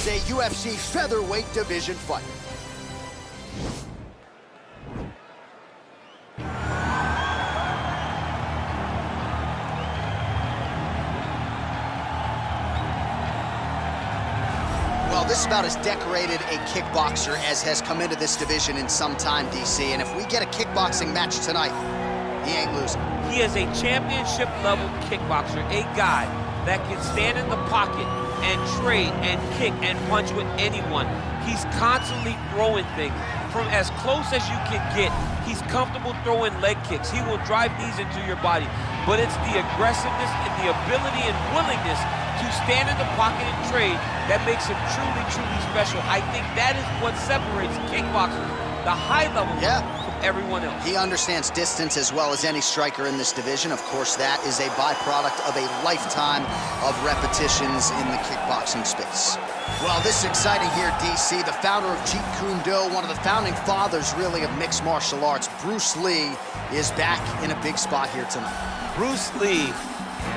is a UFC featherweight division fight. Well, this is about as decorated a kickboxer as has come into this division in some time, DC. And if we get a kickboxing match tonight, he ain't losing. He is a championship-level kickboxer, a guy that can stand in the pocket and trade and kick and punch with anyone. He's constantly throwing things from as close as you can get. He's comfortable throwing leg kicks. He will drive these into your body. But it's the aggressiveness and the ability and willingness to stand in the pocket and trade that makes him truly, truly special. I think that is what separates kickboxers, the high level, from everyone else. He understands distance as well as any striker in this division. Of course, that is a byproduct of a lifetime of repetitions in the kickboxing space. Well, this is exciting here, DC. The founder of Jeet Kune Do, one of the founding fathers, really, of mixed martial arts, Bruce Lee, is back in a big spot here tonight. Bruce Lee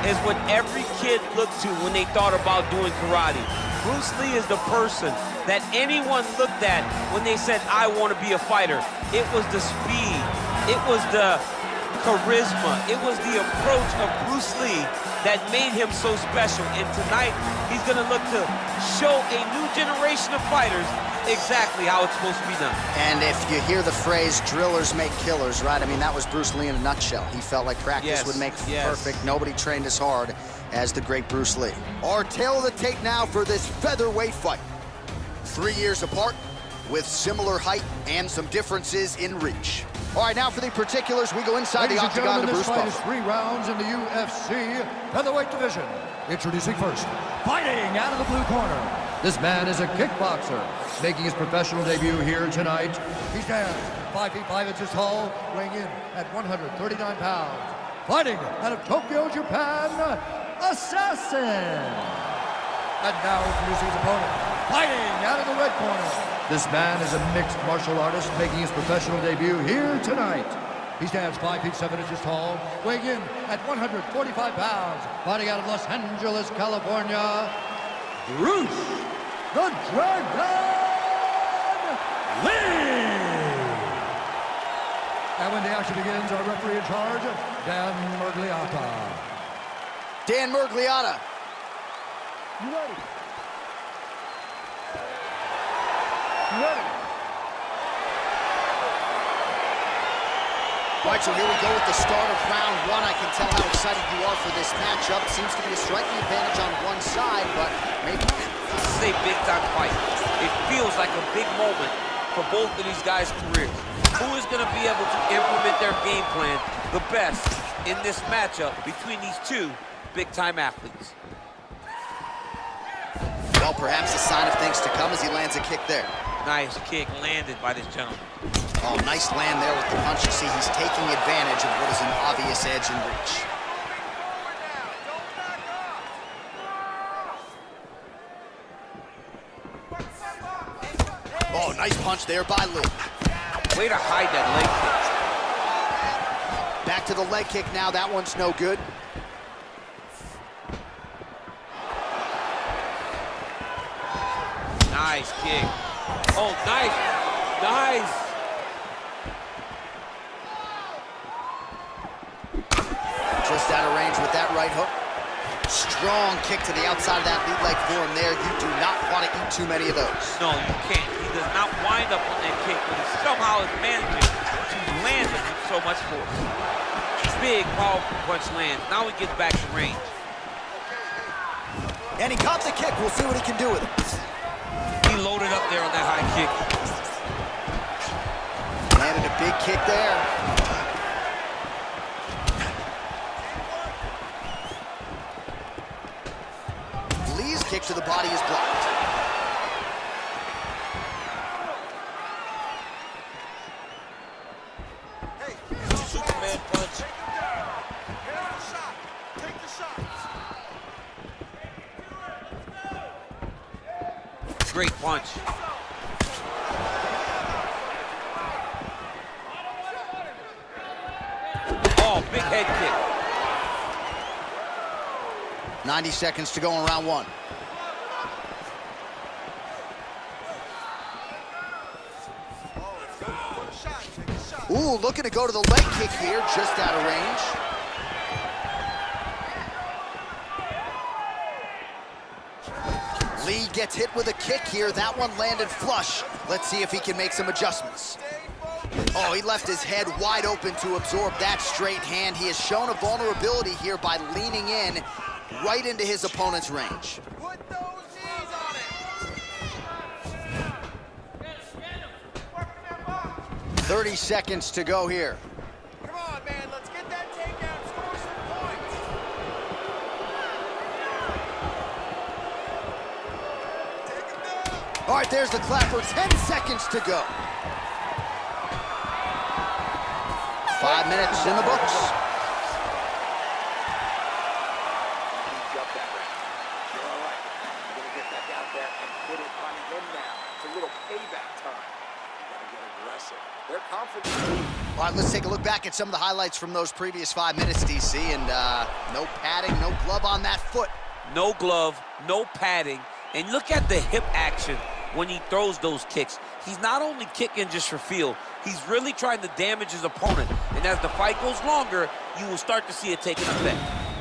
is what every kid looked to when they thought about doing karate. Bruce Lee is the person that anyone looked at when they said, I want to be a fighter. It was the speed, it was the charisma, it was the approach of Bruce Lee that made him so special. And tonight, he's gonna look to show a new generation of fighters exactly how it's supposed to be done. And if you hear the phrase, drillers make killers, right? I mean, that was Bruce Lee in a nutshell. He felt like practice would make perfect. Nobody trained as hard as the great Bruce Lee. Our tale of the tape now for this featherweight fight. 3 years apart, with similar height and some differences in reach. All right, now for the particulars, we go inside the octagon to Bruce Buffer. This fight is 3 rounds in the UFC featherweight division. Introducing first, fighting out of the blue corner. This man is a kickboxer, making his professional debut here tonight. He stands 5 feet 5 inches tall, weighing in at 139 pounds. Fighting out of Tokyo, Japan, Assassin. And now introducing his opponent, fighting out of the red corner. This man is a mixed martial artist, making his professional debut here tonight. He stands 5 feet 7 inches tall, weighing in at 145 pounds. Fighting out of Los Angeles, California, Bruce the Dragon Lee! And when the action begins, our referee in charge, Dan Murgliata. Dan Murgliata. You ready? You ready? All right, so here we go with the start of round 1. I can tell how excited you are for this matchup. Seems to be a striking advantage on one side, but maybe... This is a big-time fight. It feels like a big moment for both of these guys' careers. Who is going to be able to implement their game plan the best in this matchup between these two big-time athletes? Well, perhaps a sign of things to come as he lands a kick there. Nice kick landed by this gentleman. Oh, nice land there with the punch. You see, he's taking advantage of what is an obvious edge and reach. Oh, nice punch there by Lee. Way to hide that leg kick. Back to the leg kick now. That one's no good. Nice kick. Oh, nice. Nice. Just out of range with that right hook. Strong kick to the outside of that lead leg for him there. You do not want to eat too many of those. No, you can't. He does not wind up on that kick, but he somehow is managing to land it with so much force. Big, powerful punch lands. Now he gets back to range. And he caught the kick. We'll see what he can do with it. He loaded up there on that high kick. Landed a big kick there. Lee's kick to the body is blocked. Superman punch. Great punch. Oh, big head kick. 90 seconds to go in round 1. Ooh, looking to go to the leg kick here, just out of range. Lee gets hit with a kick here. That one landed flush. Let's see if he can make some adjustments. Oh, he left his head wide open to absorb that straight hand. He has shown a vulnerability here by leaning in right into his opponent's range. Put those knees on it. 30 seconds to go here. Come on, man, let's get that takedown, score some points. Take him down. All right, there's the clapper, 10 seconds to go. 5 minutes in the books. All right, let's take a look back at some of the highlights from those previous 5 minutes, DC, and no padding, no glove on that foot. No glove, no padding, and look at the hip action when he throws those kicks. He's not only kicking just for feel, he's really trying to damage his opponent, and as the fight goes longer, you will start to see it take an effect.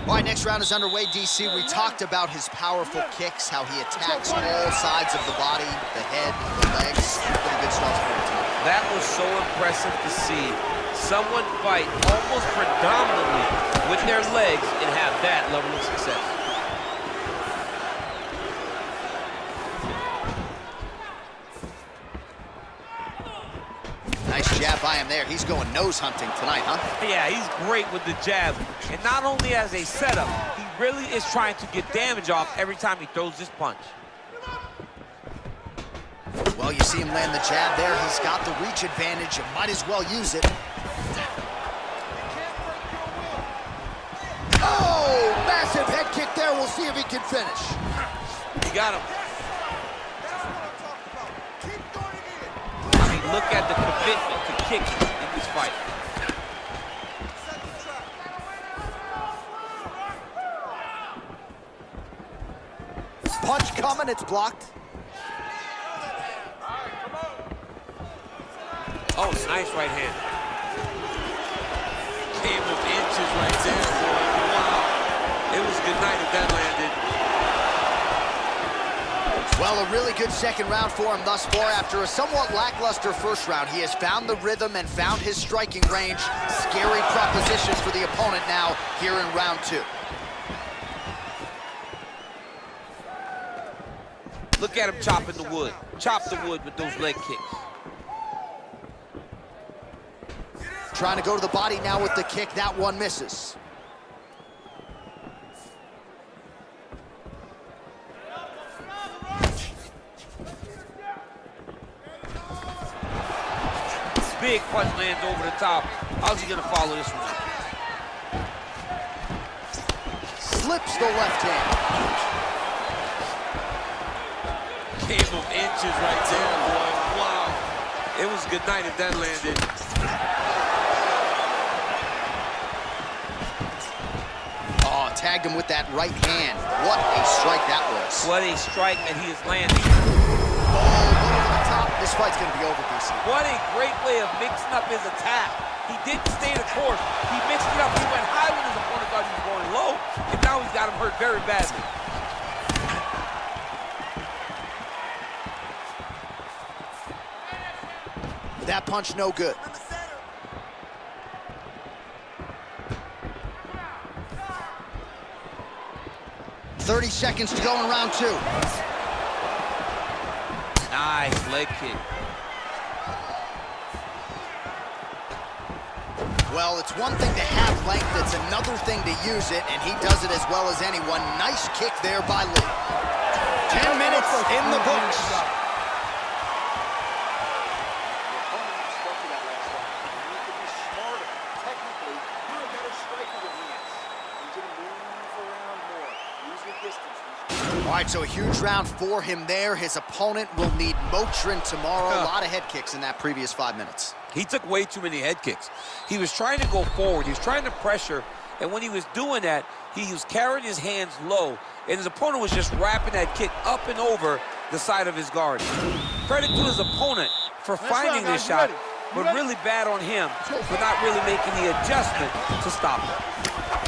All right, next round is underway, DC. We talked about his powerful kicks, how he attacks all sides of the body, the head, the legs. Pretty good stuff for him tonight. That was so impressive to see someone fight almost predominantly with their legs and have that level of success. Nice jab by him there. He's going nose hunting tonight, huh? Yeah, he's great with the jab. And not only as a setup, he really is trying to get damage off every time he throws this punch. Well, you see him land the jab there. He's got the reach advantage. You might as well use it. Oh, massive head kick there. We'll see if he can finish. He got him. I mean, look at the commitment to kicking in this fight. Punch coming, it's blocked. Oh, nice right hand. Came with inches right there, boy. Wow. It was a good night if that landed. Well, a really good second round for him thus far. After a somewhat lackluster first round, he has found the rhythm and found his striking range. Scary propositions for the opponent now here in round 2. Look at him chopping the wood. Chop the wood with those leg kicks. Trying to go to the body now with the kick. That one misses. Big punch lands over the top. How's he gonna follow this one? Slips the left hand. Came of inches right there, boy. Wow. It was a good night if that landed. Oh, tagged him with that right hand. What a strike that was. What a strike that he is landing. Oh, look at the top. This fight's gonna be over, DC. What a great way of mixing up his attack. He didn't stay the course. He mixed it up. He went high when his opponent thought he was going low, and now he's got him hurt very badly. That punch no good. 30 seconds to go in round 2. Nice leg kick. Well, it's one thing to have length, it's another thing to use it, and he does it as well as anyone. Nice kick there by Lee. 10 minutes in the books. All right, so a huge round for him there. His opponent will need Motrin tomorrow. A lot of head kicks in that previous 5 minutes. He took way too many head kicks. He was trying to go forward. He was trying to pressure, and when he was doing that, he was carrying his hands low, and his opponent was just wrapping that kick up and over the side of his guard. Credit to his opponent for finding this shot but really bad on him for not really making the adjustment to stop him.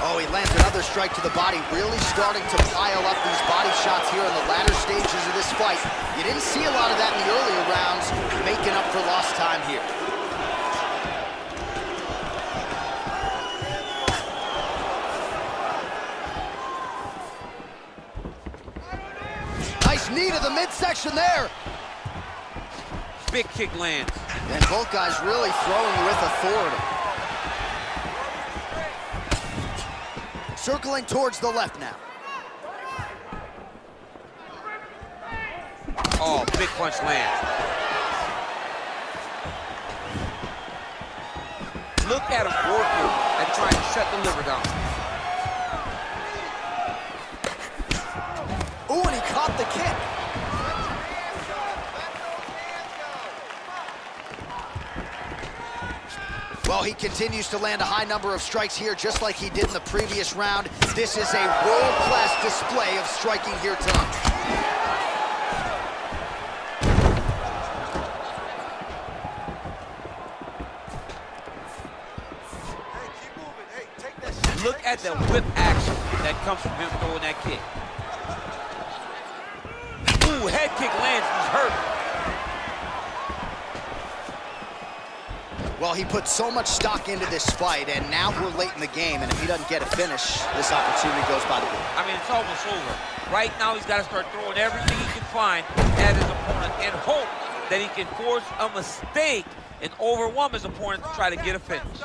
Oh, he lands another strike to the body, really starting to pile up these body shots here in the latter stages of this fight. You didn't see a lot of that in the earlier rounds, making up for lost time here. Nice knee to the midsection there. Big kick lands. And both guys really throwing with authority. Circling towards the left now. Oh, big punch lands. Look at him working and trying to shut the liver down. Ooh, and he caught the kick. Well, he continues to land a high number of strikes here, just like he did in the previous round. This is a world-class display of striking here tonight. Hey, keep moving. Hey, take that shit. Look at the whip action that comes from him throwing that kick. Ooh, head kick lands, he's hurt. Well, he put so much stock into this fight, and now we're late in the game, and if he doesn't get a finish, this opportunity goes by the board. I mean, it's almost over. Right now, he's got to start throwing everything he can find at his opponent and hope that he can force a mistake and overwhelm his opponent to try to get a finish.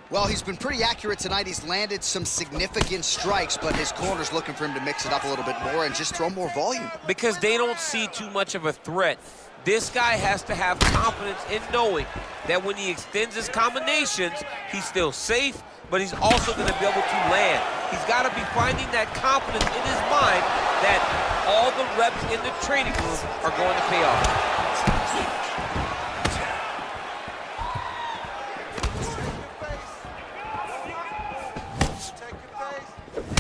Well, he's been pretty accurate tonight. He's landed some significant strikes, but his corner's looking for him to mix it up a little bit more and just throw more volume. Because they don't see too much of a threat. This guy has to have confidence in knowing that when he extends his combinations, he's still safe, but he's also going to be able to land. He's got to be finding that confidence in his mind that all the reps in the training room are going to pay off.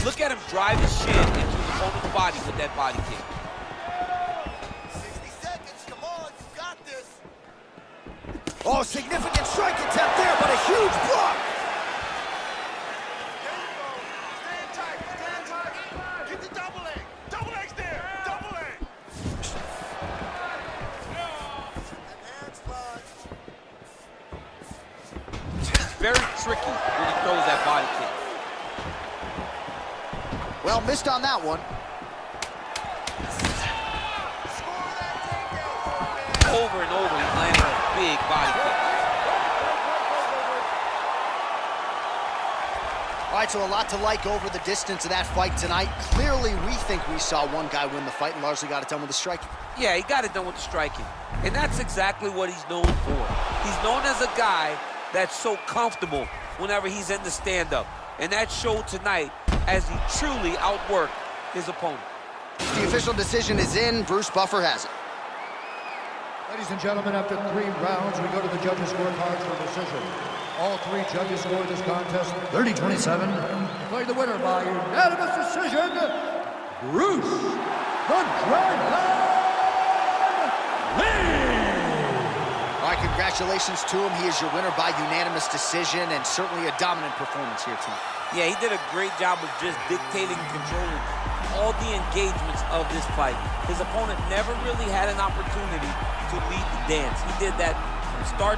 Look at him drive his shin into his opponent's body with that body kick. 60 seconds, come on, you got this. Oh, significant strike attempt there, but a huge block. There you go. Stand tight, stand tight. Get the double leg. Double leg's there. Double leg. Enhanced punch. It's very tricky when he throws that body kick. Well, missed on that one. Score that takedown. Over and over, he's landing a big body kick. All right, so a lot to like over the distance of that fight tonight. Clearly, we think we saw one guy win the fight and largely got it done with the striking. Yeah, he got it done with the striking. And that's exactly what he's known for. He's known as a guy that's so comfortable whenever he's in the stand-up. And that showed tonight as he truly outworked his opponent. The official decision is in. Bruce Buffer has it. Ladies and gentlemen, after 3 rounds, we go to the judges' scorecards for decision. All 3 judges scored this contest 30-27. Declared the winner by unanimous decision, Bruce the Dragon Lee! All right, congratulations to him. He is your winner by unanimous decision and certainly a dominant performance here tonight. Yeah, he did a great job of just dictating and controlling all the engagements of this fight. His opponent never really had an opportunity to lead the dance. He did that from start